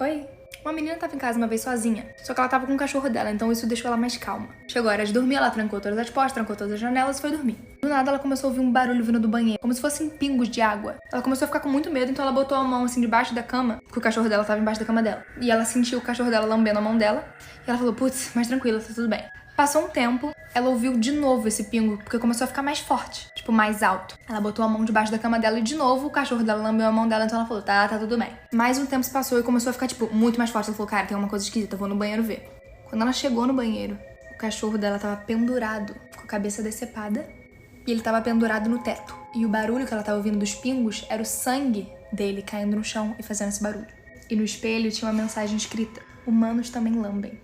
Oi? Uma menina tava em casa uma vez sozinha, só que ela tava com o cachorro dela, então isso deixou ela mais calma. Chegou a hora de dormir, ela trancou todas as portas, trancou todas as janelas e foi dormir. Do nada ela começou a ouvir um barulho vindo do banheiro, como se fossem pingos de água. Ela começou a ficar com muito medo, então ela botou a mão assim debaixo da cama, porque o cachorro dela tava embaixo da cama dela. E ela sentiu o cachorro dela lambendo a mão dela, e ela falou, putz, mais tranquila, tá tudo bem. Passou um tempo, ela ouviu de novo esse pingo, porque começou a ficar mais forte, tipo, mais alto. Ela botou a mão debaixo da cama dela e de novo o cachorro dela lambeu a mão dela, então ela falou, tá tudo bem. Mais um tempo se passou e começou a ficar, tipo, muito mais forte. Ela falou, cara, tem uma coisa esquisita, eu vou no banheiro ver. Quando ela chegou no banheiro, o cachorro dela tava pendurado, com a cabeça decepada, e ele tava pendurado no teto. E o barulho que ela tava ouvindo dos pingos era o sangue dele caindo no chão e fazendo esse barulho. E no espelho tinha uma mensagem escrita, humanos também lambem.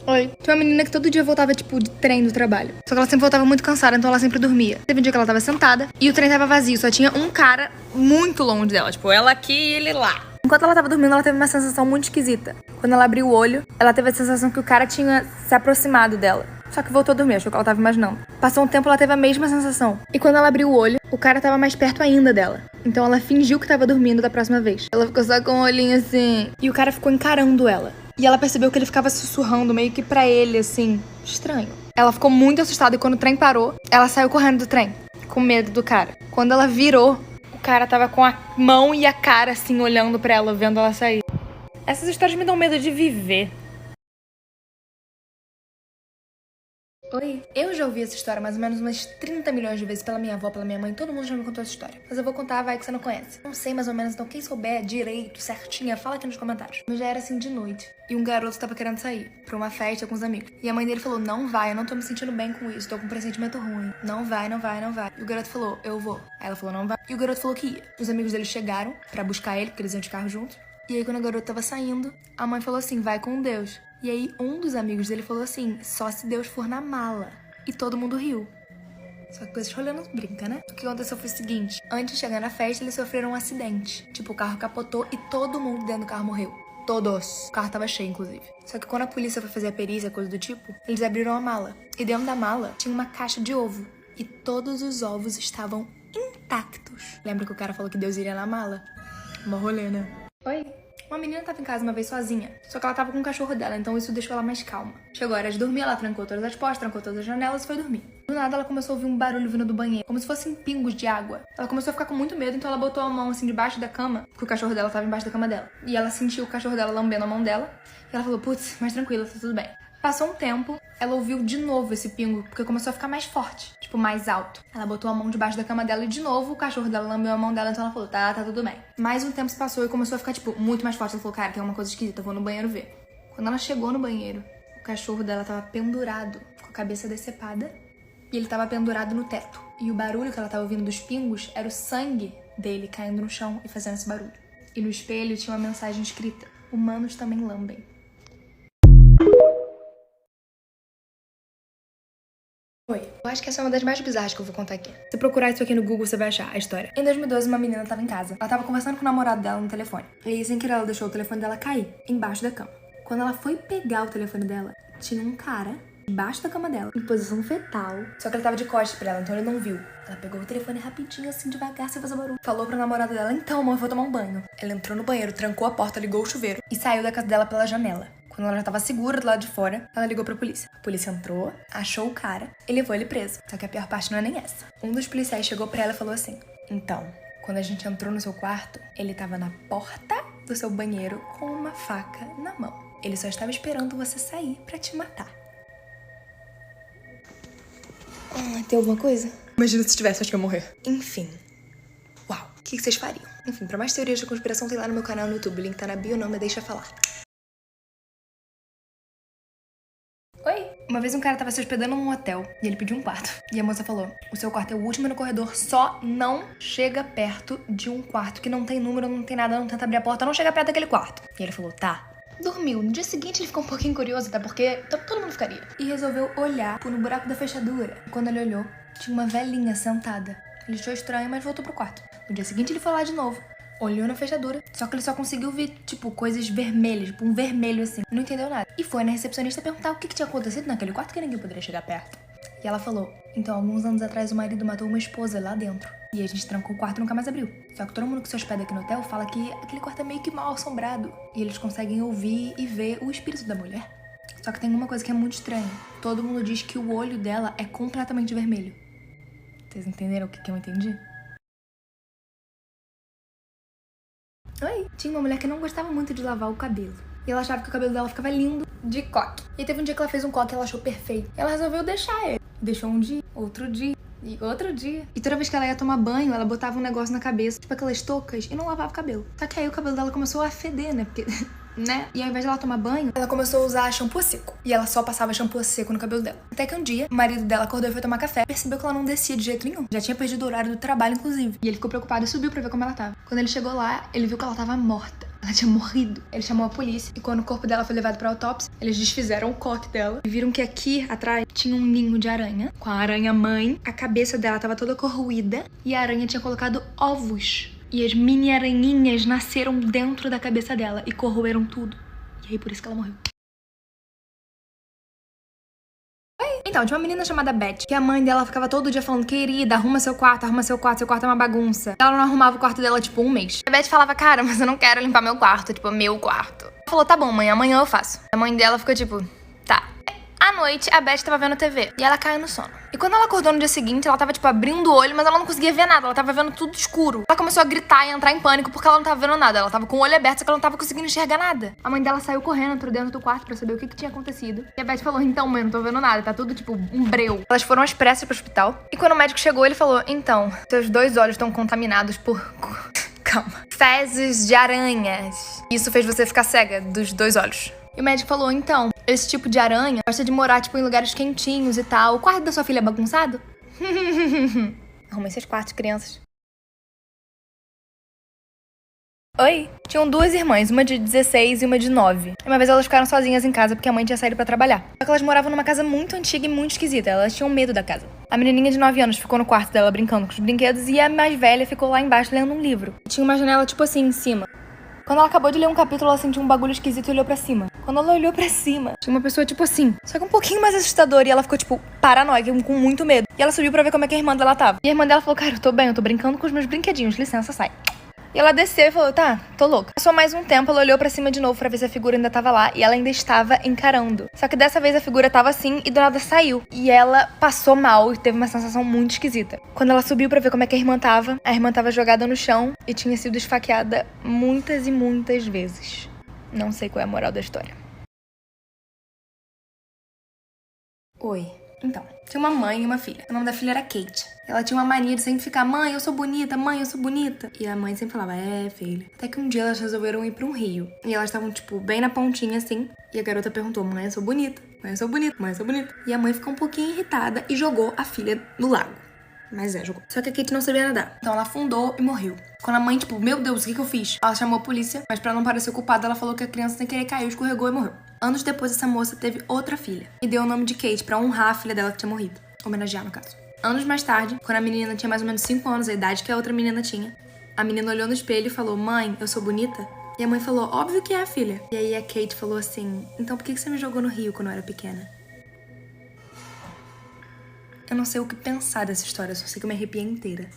Oi. Tinha uma menina que todo dia voltava, tipo, de trem do trabalho. Só que ela sempre voltava muito cansada, então ela sempre dormia. Teve um dia que ela tava sentada e o trem tava vazio. Só tinha um cara muito longe dela. Tipo, ela aqui e ele lá. Enquanto ela tava dormindo, ela teve uma sensação muito esquisita. Quando ela abriu o olho, ela teve a sensação que o cara tinha se aproximado dela. Só que voltou a dormir, achou que ela tava imaginando. Passou um tempo, ela teve a mesma sensação. E quando ela abriu o olho, o cara tava mais perto ainda dela. Então ela fingiu que tava dormindo da próxima vez. Ela ficou só com o olhinho assim. E o cara ficou encarando ela. E ela percebeu que ele ficava sussurrando meio que pra ele, assim, estranho. Ela ficou muito assustada e quando o trem parou, ela saiu correndo do trem, com medo do cara. Quando ela virou, o cara tava com a mão e a cara, assim, olhando pra ela, vendo ela sair. Essas histórias me dão medo de viver. Oi. Eu já ouvi essa história mais ou menos umas 30 milhões de vezes pela minha avó, pela minha mãe, todo mundo já me contou essa história. Mas eu vou contar, vai que você não conhece. Não sei mais ou menos, então quem souber direito, certinha, fala aqui nos comentários. Mas já era assim de noite, e um garoto tava querendo sair pra uma festa com os amigos. E a mãe dele falou, não vai, eu não tô me sentindo bem com isso, tô com um pressentimento ruim. Não vai, não vai, não vai. E o garoto falou, eu vou. Aí ela falou, não vai. E o garoto falou que ia. Os amigos dele chegaram pra buscar ele, porque eles iam de carro juntos. E aí quando o garoto tava saindo, a mãe falou assim, vai com Deus. E aí um dos amigos dele falou assim, só se Deus for na mala. E todo mundo riu. Só que coisas rolando brinca, né? O que aconteceu foi o seguinte. Antes de chegar na festa, eles sofreram um acidente. Tipo, o carro capotou e todo mundo dentro do carro morreu. Todos. O carro tava cheio, inclusive. Só que quando a polícia foi fazer a perícia, coisa do tipo, eles abriram a mala. E dentro da mala tinha uma caixa de ovo. E todos os ovos estavam intactos. Lembra que o cara falou que Deus iria na mala? Uma rolê, né? Oi. Uma menina tava em casa uma vez sozinha, só que ela tava com o cachorro dela, então isso deixou ela mais calma. Chegou a hora de dormir, ela trancou todas as portas, trancou todas as janelas e foi dormir. Do nada ela começou a ouvir um barulho vindo do banheiro, como se fossem pingos de água. Ela começou a ficar com muito medo, então ela botou a mão assim debaixo da cama, porque o cachorro dela tava embaixo da cama dela. E ela sentiu o cachorro dela lambendo a mão dela, e ela falou, putz, mais tranquila, tá tudo bem. Passou um tempo, ela ouviu de novo esse pingo, porque começou a ficar mais forte, tipo, mais alto. Ela botou a mão debaixo da cama dela e de novo o cachorro dela lambeu a mão dela, então ela falou, tá tudo bem. Mais um tempo se passou e começou a ficar, tipo, muito mais forte. Ela falou, cara, tem uma coisa esquisita, eu vou no banheiro ver. Quando ela chegou no banheiro, o cachorro dela tava pendurado, com a cabeça decepada, e ele tava pendurado no teto. E o barulho que ela tava ouvindo dos pingos era o sangue dele caindo no chão e fazendo esse barulho. E no espelho tinha uma mensagem escrita, humanos também lambem. Oi. Eu acho que essa é uma das mais bizarras que eu vou contar aqui. Se procurar isso aqui no Google, você vai achar a história. Em 2012, uma menina tava em casa. Ela tava conversando com o namorado dela no telefone. E aí, sem querer, ela deixou o telefone dela cair embaixo da cama. Quando ela foi pegar o telefone dela, tinha um cara embaixo da cama dela, em posição fetal. Só que ele tava de costas pra ela, então ele não viu. Ela pegou o telefone rapidinho, assim, devagar, sem fazer barulho. Falou pro namorado dela, então, amor, eu vou tomar um banho. Ela entrou no banheiro, trancou a porta, ligou o chuveiro e saiu da casa dela pela janela. Quando ela já tava segura do lado de fora, ela ligou pra polícia. A polícia entrou, achou o cara e levou ele preso. Só que a pior parte não é nem essa. Um dos policiais chegou pra ela e falou assim, então, quando a gente entrou no seu quarto, ele tava na porta do seu banheiro com uma faca na mão. Ele só estava esperando você sair pra te matar. Tem alguma coisa? Imagina se tivesse, acho que eu ia morrer. Enfim. Uau. O que vocês fariam? Enfim, pra mais teorias de conspiração, tem lá no meu canal no YouTube. O link tá na bio, não me deixa falar. Oi. Uma vez um cara tava se hospedando num hotel e ele pediu um quarto. E a moça falou, o seu quarto é o último no corredor, só não chega perto de um quarto que não tem número, não tem nada, não tenta abrir a porta, não chega perto daquele quarto. E ele falou, tá. Dormiu. No dia seguinte ele ficou um pouquinho curioso, até porque todo mundo ficaria. E resolveu olhar no buraco da fechadura. Quando ele olhou, tinha uma velhinha sentada. Ele achou estranho, mas voltou pro quarto. No dia seguinte ele foi lá de novo. Olhou na fechadura, só que ele só conseguiu ver, tipo, coisas vermelhas, tipo um vermelho assim. Não entendeu nada. E foi na recepcionista perguntar o que tinha acontecido naquele quarto que ninguém poderia chegar perto. E ela falou, então, alguns anos atrás o marido matou uma esposa lá dentro. E a gente trancou o quarto e nunca mais abriu. Só que todo mundo que se hospeda aqui no hotel fala que aquele quarto é meio que mal assombrado. E eles conseguem ouvir e ver o espírito da mulher. Só que tem uma coisa que é muito estranha. Todo mundo diz que o olho dela é completamente vermelho. Vocês entenderam o que eu entendi? Oi! Tinha uma mulher que não gostava muito de lavar o cabelo. E ela achava que o cabelo dela ficava lindo de coque. E teve um dia que ela fez um coque e ela achou perfeito. E ela resolveu deixar ele. Deixou um dia, outro dia e outro dia. E toda vez que ela ia tomar banho, ela botava um negócio na cabeça, tipo aquelas toucas, e não lavava o cabelo. Só que aí o cabelo dela começou a feder, né? Porque... né? E ao invés de ela tomar banho, ela começou a usar shampoo seco. E ela só passava shampoo seco no cabelo dela. Até que um dia, o marido dela acordou e foi tomar café. Percebeu que ela não descia de jeito nenhum. Já tinha perdido o horário do trabalho, inclusive. E ele ficou preocupado e subiu pra ver como ela tava. Quando ele chegou lá, ele viu que ela tava morta. Ela tinha morrido. Ele chamou a polícia. E quando o corpo dela foi levado pra autópsia, eles desfizeram o coque dela. E viram que aqui, atrás, tinha um ninho de aranha. Com a aranha-mãe. A cabeça dela tava toda corroída. E a aranha tinha colocado ovos. E as mini aranhinhas nasceram dentro da cabeça dela. E corroeram tudo. E aí, por isso que ela morreu. Então, tinha uma menina chamada Beth, que a mãe dela ficava todo dia falando, querida, arruma seu quarto seu quarto é uma bagunça. Ela não arrumava o quarto dela, tipo, um mês. A Beth falava, cara, mas eu não quero limpar meu quarto, tipo, meu quarto. Ela falou, tá bom, mãe, amanhã eu faço. A mãe dela ficou tipo, tá. À noite, a Beth tava vendo TV e ela caiu no sono. E quando ela acordou no dia seguinte, ela tava, tipo, abrindo o olho, mas ela não conseguia ver nada. Ela tava vendo tudo escuro. Ela começou a gritar e entrar em pânico porque ela não tava vendo nada. Ela tava com o olho aberto, só que ela não tava conseguindo enxergar nada. A mãe dela saiu correndo, entrou dentro do quarto pra saber o que tinha acontecido. E a Beth falou, então, mãe, não tô vendo nada. Tá tudo, tipo, um breu. Elas foram às pressas pro hospital. E quando o médico chegou, ele falou, então, seus 2 olhos estão contaminados por... calma. Fezes de aranhas. Isso fez você ficar cega dos 2 olhos. E o médico falou, então, esse tipo de aranha gosta de morar, tipo, em lugares quentinhos e tal. O quarto da sua filha é bagunçado? Arrumei seus quartos, crianças. Oi? Tinham 2 irmãs, uma de 16 e uma de 9. E uma vez elas ficaram sozinhas em casa porque a mãe tinha saído pra trabalhar. Só que elas moravam numa casa muito antiga e muito esquisita. Elas tinham medo da casa. A menininha de 9 anos ficou no quarto dela brincando com os brinquedos e a mais velha ficou lá embaixo lendo um livro. Tinha uma janela, tipo assim, em cima. Quando ela acabou de ler um capítulo, ela sentiu um bagulho esquisito e olhou pra cima. Quando ela olhou pra cima, tinha uma pessoa, tipo assim, só que um pouquinho mais assustadora. E ela ficou, tipo, paranoica, com muito medo. E ela subiu pra ver como é que a irmã dela tava. E a irmã dela falou, cara, eu tô bem, eu tô brincando com os meus brinquedinhos, licença, sai. E ela desceu e falou, tá, tô louca. Passou mais um tempo, ela olhou pra cima de novo pra ver se a figura ainda tava lá. E ela ainda estava encarando. Só que dessa vez a figura tava assim e do nada saiu. E ela passou mal e teve uma sensação muito esquisita. Quando ela subiu pra ver como é que a irmã tava jogada no chão e tinha sido esfaqueada muitas e muitas vezes. Não sei qual é a moral da história. Oi. Então, tinha uma mãe e uma filha. O nome da filha era Kate. Ela tinha uma mania de sempre ficar, mãe, eu sou bonita, mãe, eu sou bonita. E a mãe sempre falava, é, filha. Até que um dia elas resolveram ir pra um rio. E elas estavam, tipo, bem na pontinha, assim. E a garota perguntou, mãe, eu sou bonita, mãe, eu sou bonita, mãe, eu sou bonita. E a mãe ficou um pouquinho irritada e jogou a filha no lago. Mas jogou. Só que a Kate não sabia nadar. Então ela afundou e morreu. Quando a mãe, tipo, meu Deus, o que eu fiz? Ela chamou a polícia, mas pra não parecer culpada, ela falou que a criança sem querer caiu, escorregou e morreu. Anos depois, essa moça teve outra filha. E deu o nome de Kate pra honrar a filha dela que tinha morrido. Homenagear, no caso. Anos mais tarde, quando a menina tinha mais ou menos 5 anos, a idade que a outra menina tinha, a menina olhou no espelho e falou, mãe, eu sou bonita? E a mãe falou, óbvio que é, filha. E aí a Kate falou assim, então por que você me jogou no rio quando eu era pequena? Eu não sei o que pensar dessa história, eu só sei que eu me arrepiei inteira.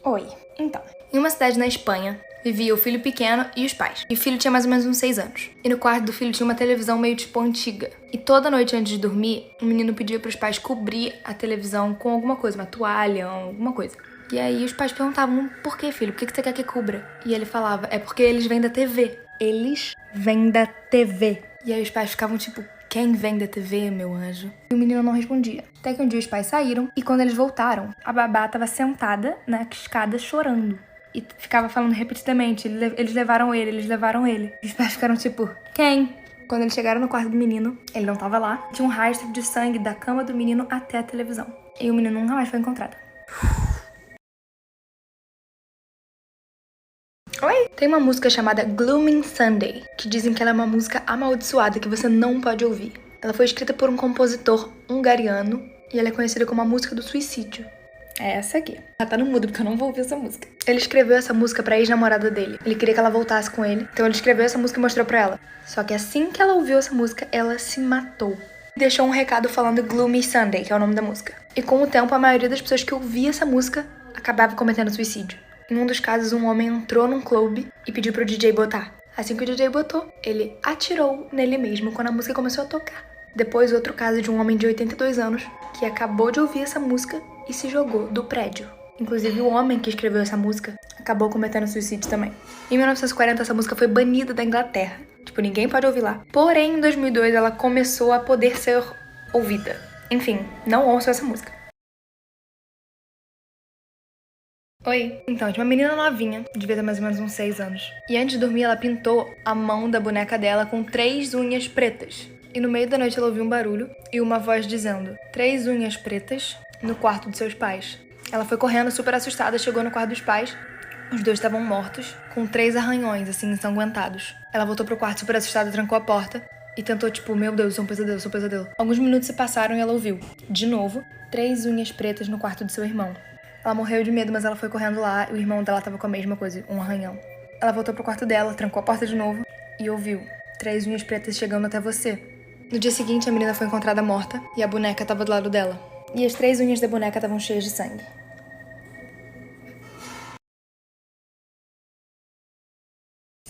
Oi, então. Em uma cidade na Espanha, vivia o filho pequeno e os pais. E o filho tinha mais ou menos uns 6 anos. E no quarto do filho tinha uma televisão meio tipo antiga. E toda noite antes de dormir, o menino pedia pros pais cobrir a televisão com alguma coisa, uma toalha, alguma coisa. E aí os pais perguntavam, por que, filho? Por que você quer que cubra? E ele falava, é porque eles vêm da TV. Eles vêm da TV. E aí os pais ficavam tipo, quem vem da TV, meu anjo? E o menino não respondia. Até que um dia os pais saíram e quando eles voltaram, a babá tava sentada na escada chorando. E ficava falando repetidamente, eles levaram ele, eles levaram ele. E os pais ficaram tipo, quem? Quando eles chegaram no quarto do menino, ele não tava lá. Tinha um rastro de sangue da cama do menino até a televisão. E o menino nunca mais foi encontrado. Oi? Tem uma música chamada Glooming Sunday, que dizem que ela é uma música amaldiçoada que você não pode ouvir. Ela foi escrita por um compositor hungariano e ela é conhecida como a música do suicídio. É essa aqui. Ela tá no mudo porque eu não vou ouvir essa música. Ele escreveu essa música pra ex-namorada dele. Ele queria que ela voltasse com ele, então ele escreveu essa música e mostrou pra ela. Só que assim que ela ouviu essa música, ela se matou. e deixou um recado falando Gloomy Sunday, que é o nome da música. E com o tempo, a maioria das pessoas que ouvia essa música acabava cometendo suicídio. Em um dos casos, um homem entrou num clube e pediu pro DJ botar. Assim que o DJ botou, ele atirou nele mesmo quando a música começou a tocar. Depois, outro caso de um homem de 82 anos que acabou de ouvir essa música e se jogou do prédio. Inclusive, o homem que escreveu essa música acabou cometendo suicídio também. Em 1940, essa música foi banida da Inglaterra. Tipo, ninguém pode ouvir lá. Porém, em 2002, ela começou a poder ser ouvida. Enfim, não ouçam essa música. Oi. Então, tinha uma menina novinha, devia ter mais ou menos uns 6 anos. E antes de dormir, ela pintou a mão da boneca dela com 3 unhas pretas. E no meio da noite ela ouviu um barulho e uma voz dizendo: 3 unhas pretas no quarto de seus pais. Ela foi correndo super assustada, chegou no quarto dos pais. Os dois estavam mortos, com 3 arranhões, assim, ensanguentados. Ela voltou pro quarto super assustada, trancou a porta e tentou, tipo, meu Deus, isso é um pesadelo, isso é um pesadelo. Alguns minutos se passaram e ela ouviu, de novo, 3 unhas pretas no quarto de seu irmão. Ela morreu de medo, mas ela foi correndo lá e o irmão dela tava com a mesma coisa, um arranhão. Ela voltou pro quarto dela, trancou a porta de novo e ouviu: 3 unhas pretas chegando até você. No dia seguinte, a menina foi encontrada morta e a boneca tava do lado dela. E as 3 unhas da boneca estavam cheias de sangue.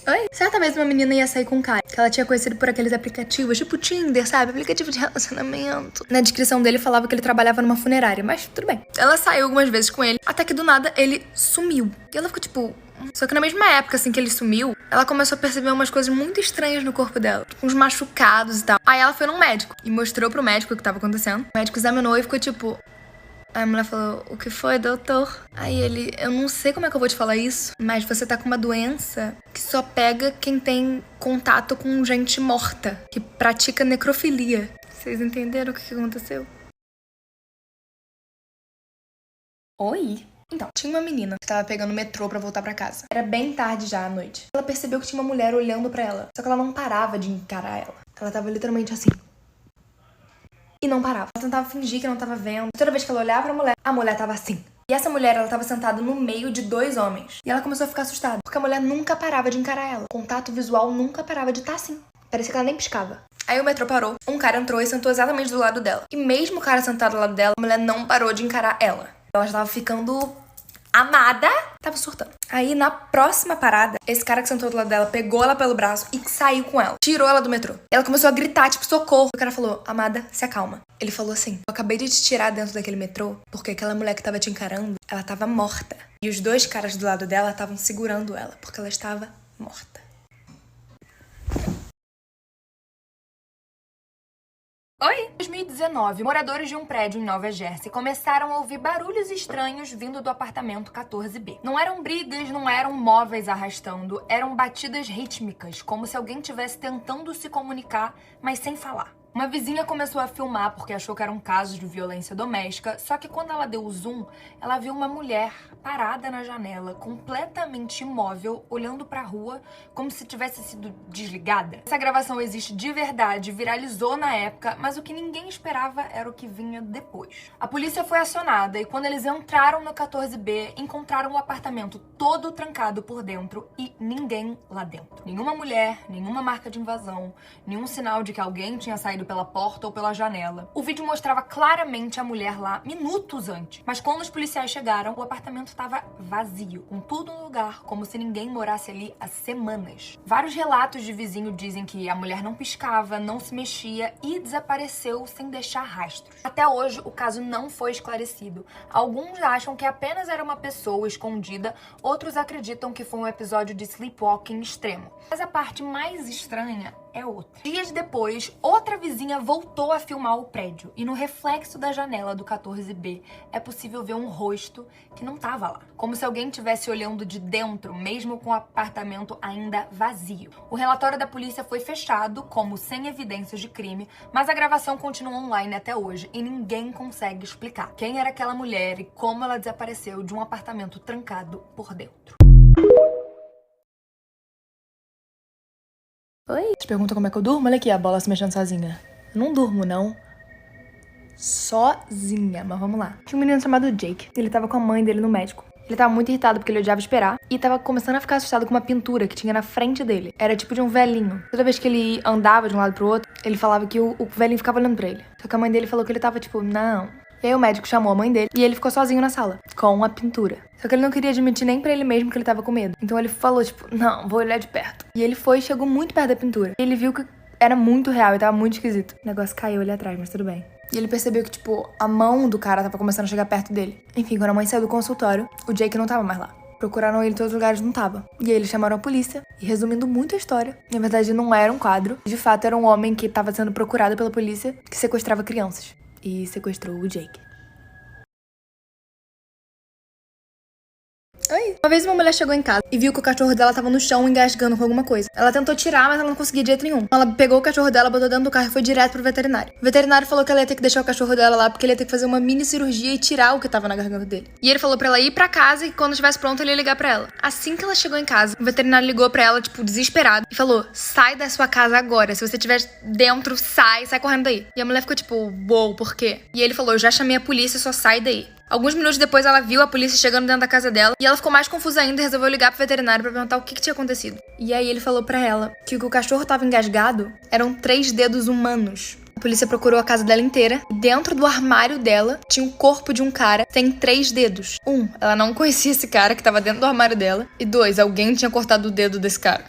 Oi? Certa vez uma menina ia sair com um cara que ela tinha conhecido por aqueles aplicativos, tipo Tinder, sabe? Aplicativo de relacionamento. Na descrição dele falava que ele trabalhava numa funerária, mas tudo bem. Ela saiu algumas vezes com ele, até que do nada ele sumiu. E ela ficou tipo... Só que na mesma época, assim, que ele sumiu, ela começou a perceber umas coisas muito estranhas no corpo dela. Tipo, uns machucados e tal. Aí ela foi num médico e mostrou pro médico o que tava acontecendo. O médico examinou e ficou tipo... Aí a mulher falou: o que foi, doutor? Aí ele: eu não sei como é que eu vou te falar isso, mas você tá com uma doença que só pega quem tem contato com gente morta, que pratica necrofilia. Vocês entenderam o que aconteceu? Oi? Então, tinha uma menina que tava pegando o metrô pra voltar pra casa. Era bem tarde já à noite. Ela percebeu que tinha uma mulher olhando pra ela, só que ela não parava de encarar ela. Ela tava literalmente assim. E não parava. Ela tentava fingir que não tava vendo. Toda vez que ela olhava pra a mulher tava assim. E essa mulher, ela tava sentada no meio de 2 homens. E ela começou a ficar assustada, porque a mulher nunca parava de encarar ela. O contato visual nunca parava de estar assim. Parecia que ela nem piscava. Aí o metrô parou, um cara entrou e sentou exatamente do lado dela. E mesmo o cara sentado do lado dela, a mulher não parou de encarar ela. Ela já tava ficando amada, tava surtando. Aí, na próxima parada, esse cara que sentou do lado dela pegou ela pelo braço e saiu com ela. Tirou ela do metrô. Ela começou a gritar, tipo, socorro. O cara falou: amada, se acalma. Ele falou assim: eu acabei de te tirar dentro daquele metrô porque aquela mulher que tava te encarando, ela tava morta. E os 2 caras do lado dela estavam segurando ela porque ela estava morta. Oi! Em 2019, moradores de um prédio em Nova Jersey começaram a ouvir barulhos estranhos vindo do apartamento 14B. Não eram brigas, não eram móveis arrastando, eram batidas rítmicas, como se alguém estivesse tentando se comunicar, mas sem falar. Uma vizinha começou a filmar porque achou que era um caso de violência doméstica, só que quando ela deu o zoom, ela viu uma mulher parada na janela, completamente imóvel, olhando pra rua, como se tivesse sido desligada. Essa gravação existe de verdade, viralizou na época, mas o que ninguém esperava era o que vinha depois. A polícia foi acionada e quando eles entraram no 14B, encontraram o apartamento todo trancado por dentro e ninguém lá dentro. Nenhuma mulher, nenhuma marca de invasão, nenhum sinal de que alguém tinha saído pela porta ou pela janela. O vídeo mostrava claramente a mulher lá minutos antes, mas quando os policiais chegaram, o apartamento estava vazio, com tudo no lugar, como se ninguém morasse ali há semanas. Vários relatos de vizinho dizem que a mulher não piscava, não se mexia e desapareceu sem deixar rastros. Até hoje, o caso não foi esclarecido. Alguns acham que apenas era uma pessoa escondida, outros acreditam que foi um episódio de sleepwalking extremo. Mas a parte mais estranha é outra. Dias depois, outra vizinha voltou a filmar o prédio e no reflexo da janela do 14B é possível ver um rosto que não estava lá. Como se alguém estivesse olhando de dentro, mesmo com o apartamento ainda vazio. O relatório da polícia foi fechado como sem evidências de crime, mas a gravação continua online até hoje e ninguém consegue explicar quem era aquela mulher e como ela desapareceu de um apartamento trancado por dentro. Oi? Te pergunta como é que eu durmo? Olha aqui a bola se mexendo sozinha. Eu não durmo, não. Sozinha, mas vamos lá. Tinha um menino chamado Jake. Ele tava com a mãe dele no médico. Ele tava muito irritado porque ele odiava esperar e tava começando a ficar assustado com uma pintura que tinha na frente dele. Era tipo de um velhinho. Toda vez que ele andava de um lado pro outro, ele falava que o velhinho ficava olhando pra ele. Só que a mãe dele falou que ele tava tipo, não. E aí o médico chamou a mãe dele e ele ficou sozinho na sala, com a pintura. Só que ele não queria admitir nem pra ele mesmo que ele tava com medo. Então ele falou tipo, não, vou olhar de perto. E ele foi e chegou muito perto da pintura. E ele viu que era muito real e tava muito esquisito. O negócio caiu ali atrás, mas tudo bem. E ele percebeu que, tipo, a mão do cara tava começando a chegar perto dele. Enfim, quando a mãe saiu do consultório, o Jake não tava mais lá. Procuraram ele em todos os lugares, não tava. E aí eles chamaram a polícia. E resumindo muito a história, na verdade não era um quadro. De fato, era um homem que tava sendo procurado pela polícia que sequestrava crianças. E sequestrou o Jake. Oi. Uma vez uma mulher chegou em casa e viu que o cachorro dela tava no chão engasgando com alguma coisa. Ela tentou tirar, mas ela não conseguia de jeito nenhum. Ela pegou o cachorro dela, botou dentro do carro e foi direto pro veterinário. O veterinário falou que ela ia ter que deixar o cachorro dela lá porque ele ia ter que fazer uma mini cirurgia e tirar o que tava na garganta dele. E ele falou pra ela ir pra casa e quando estivesse pronto ele ia ligar pra ela. Assim que ela chegou em casa, o veterinário ligou pra ela, tipo, desesperado, e falou: sai da sua casa agora. Se você estiver dentro, sai correndo daí. E a mulher ficou tipo, uou, por quê? E ele falou: eu já chamei a polícia, só sai daí. Alguns minutos depois, ela viu a polícia chegando dentro da casa dela e ela ficou mais confusa ainda e resolveu ligar pro veterinário pra perguntar o que tinha acontecido. E aí ele falou pra ela que o que o cachorro tava engasgado eram 3 dedos humanos. A polícia procurou a casa dela inteira e dentro do armário dela tinha o corpo de um cara que tem 3 dedos. 1, ela não conhecia esse cara que tava dentro do armário dela. E 2, alguém tinha cortado o dedo desse cara.